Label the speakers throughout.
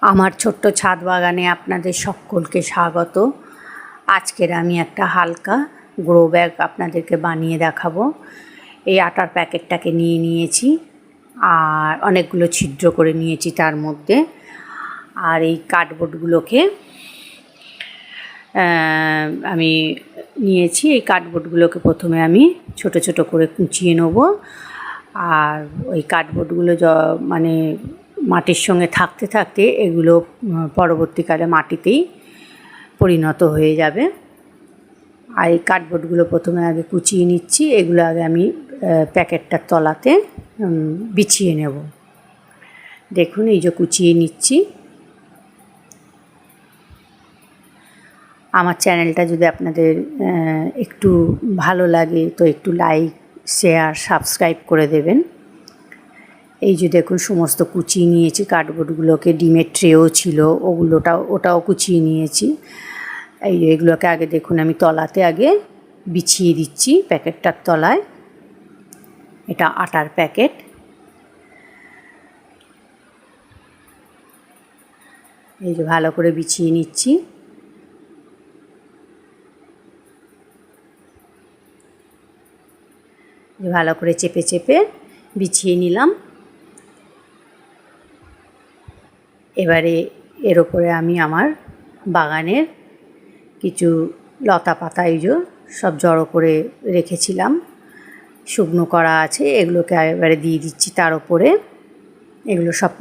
Speaker 1: আমার ছোট্ট ছাদ বাগানে আপনাদের সকলকে স্বাগত। আজকের আমি একটা হালকা গ্রো ব্যাগ আপনাদেরকে বানিয়ে দেখাবো। এই আটার প্যাকেটটাকে নিয়ে নিয়েছি আর অনেকগুলো ছিদ্র করে নিয়েছি তার মধ্যে। আর এই কার্ডবোর্ডগুলোকে আমি নিয়েছি। এই কার্ডবোর্ডগুলোকে প্রথমে আমি ছোট ছোট করে কুচিয়ে নেব। আর ওই কার্ডবোর্ডগুলো মানে মাটির সঙ্গে থাকতে থাকতে এগুলো পরবর্তীকালে মাটিতেই পরিণত হয়ে যাবে। আর এই কার্ডবোর্ডগুলো প্রথমে আগে কুচিয়ে নিচ্ছি। এগুলো আগে আমি প্যাকেটটার তলাতে বিছিয়ে নেব। দেখুন এই যে কুচিয়ে নিচ্ছি। আমার চ্যানেলটা যদি আপনাদের একটু ভালো লাগে তো একটু লাইক, শেয়ার, সাবস্ক্রাইব করে দেবেন। এই যে দেখুন সমস্ত কুচিয়ে নিয়েছি কার্ডবোর্ডগুলোকে। ডিমের ট্রেও ছিল, ওটাও কুচিয়ে নিয়েছি। এই এগুলোকে আগে দেখুন আমি তলাতে আগে বিছিয়ে দিচ্ছি প্যাকেটটার তলায়। এটা আটার প্যাকেট। এই যে ভালো করে বিছিয়ে নিচ্ছি। ভালো করে চেপে চেপে বিছিয়ে নিলাম। এবারে এর ওপরে আমি আমার বাগানের কিছু লতা পাতা এই যে সব জড়ো করে রেখেছিলাম, শুকনো করা আছে, এগুলোকে এবারে দিয়ে দিচ্ছি তার ওপরে। এগুলো সব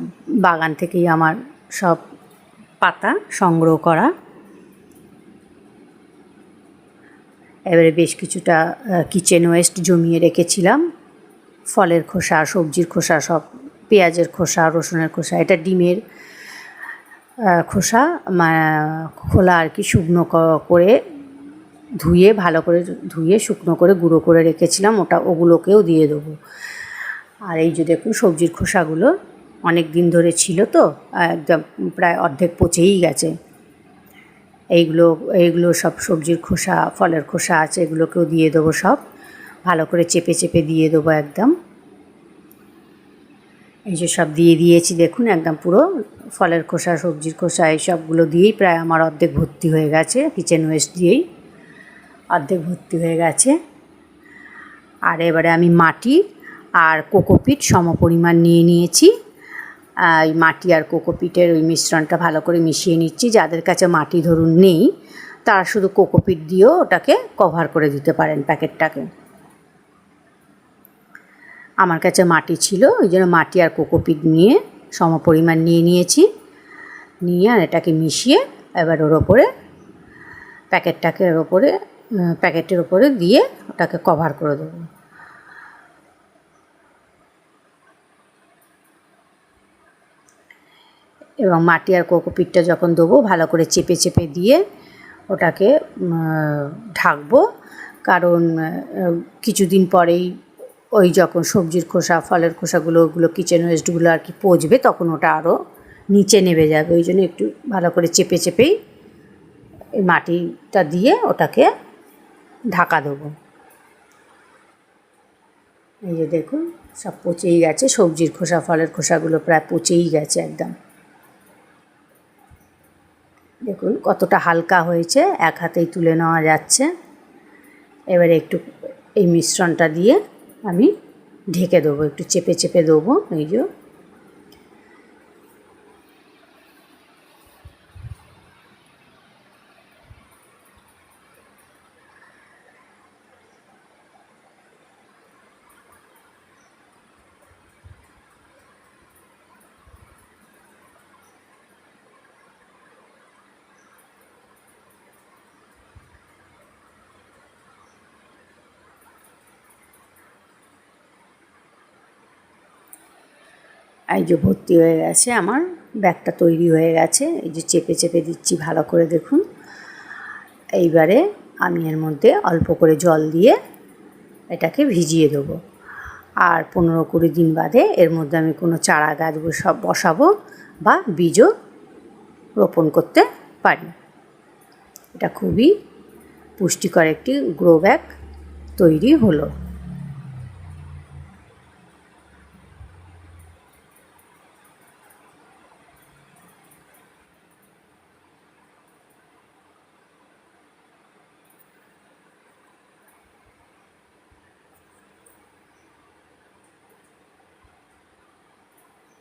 Speaker 1: বাগান থেকেই আমার সব পাতা সংগ্রহ করা। এবারে বেশ কিছুটা কিচেন ওয়েস্ট জমিয়ে রেখেছিলাম, ফলের খোসা, সবজির খোসা, সব পেঁয়াজের খোসা, রসুনের খোসা। এটা ডিমের খোসা খোলা আর কি, শুকনো করে ধুয়ে ভালো করে ধুয়ে শুকনো করে গুঁড়ো করে রেখেছিলাম, ওগুলোকেও দিয়ে দেবো। আর এই যে দেখুন সবজির খোসাগুলো অনেক দিন ধরে ছিল তো একদম প্রায় অর্ধেক পচেই গেছে। এইগুলো সব সবজির খোসা, ফলের খোসা আছে, এগুলোকেও দিয়ে দেবো। সব ভালো করে চেপে চেপে দিয়ে দেবো একদম। এই যে সব দিয়ে দিয়েছি দেখুন, একদম পুরো ফলের খোসা, সবজির খোসা, এই সবগুলো দিয়েই প্রায় আমার অর্ধেক ভর্তি হয়ে গেছে। কিচেন ওয়েস্ট দিয়েই অর্ধেক ভর্তি হয়ে গেছে। আর এবারে আমি মাটি আর কোকোপিট সমপরিমাণ নিয়ে নিয়েছি। এই মাটি আর কোকোপিটের ওই মিশ্রণটা ভালো করে মিশিয়ে নিচ্ছি। যাদের কাছে মাটি ধরুন নেই তারা শুধু কোকোপিট দিয়েও ওটাকে কভার করে দিতে পারেন প্যাকেটটাকে। আমার কাছে মাটি ছিল, ওই জন্য মাটি আর কোকোপিট নিয়ে সমপরিমাণ নিয়ে নিয়েছি। নিয়ে আর এটাকে মিশিয়ে এবার ওর ওপরে প্যাকেটের ওপরে দিয়ে ওটাকে কভার করে দেবো। এবং মাটি আর কোকোপিটটা যখন দেবো ভালো করে চেপে চেপে দিয়ে ওটাকে ঢাকবো। কারণ কিছুদিন পরেই ওই যখন সবজির খোসা, ফলের খোসাগুলো, ওগুলো কিচেন ওয়েস্টগুলো আর কি পচবে, তখন ওটা আরও নিচে নেমে যাবে। ওই জন্য একটু ভালো করে চেপে চেপেই এই মাটিটা দিয়ে ওটাকে ঢাকা দেবো। এই যে দেখুন সব পচেই গেছে, সবজির খোসা, ফলের খোসাগুলো প্রায় পচেই গেছে একদম। দেখুন কতটা হালকা হয়েছে, এক হাতেই তুলে নেওয়া যাচ্ছে। এবারে একটু এই মিশ্রণটা দিয়ে আমি ঢেকে দেবো, একটু চেপে চেপে দেবো। এই যে ভর্তি হয়ে গেছে, আমার ব্যাগটা তৈরি হয়ে গেছে। এই যে চেপে চেপে দিচ্ছি ভালো করে দেখুন। এইবারে আমি এর মধ্যে অল্প করে জল দিয়ে এটাকে ভিজিয়ে দেবো। আর 15-20 দিন বাদে এর মধ্যে আমি কোনো চারা গাছ বসাবো বা বীজও রোপণ করতে পারি। এটা খুবই পুষ্টিকর একটি গ্রো ব্যাগ তৈরি হলো।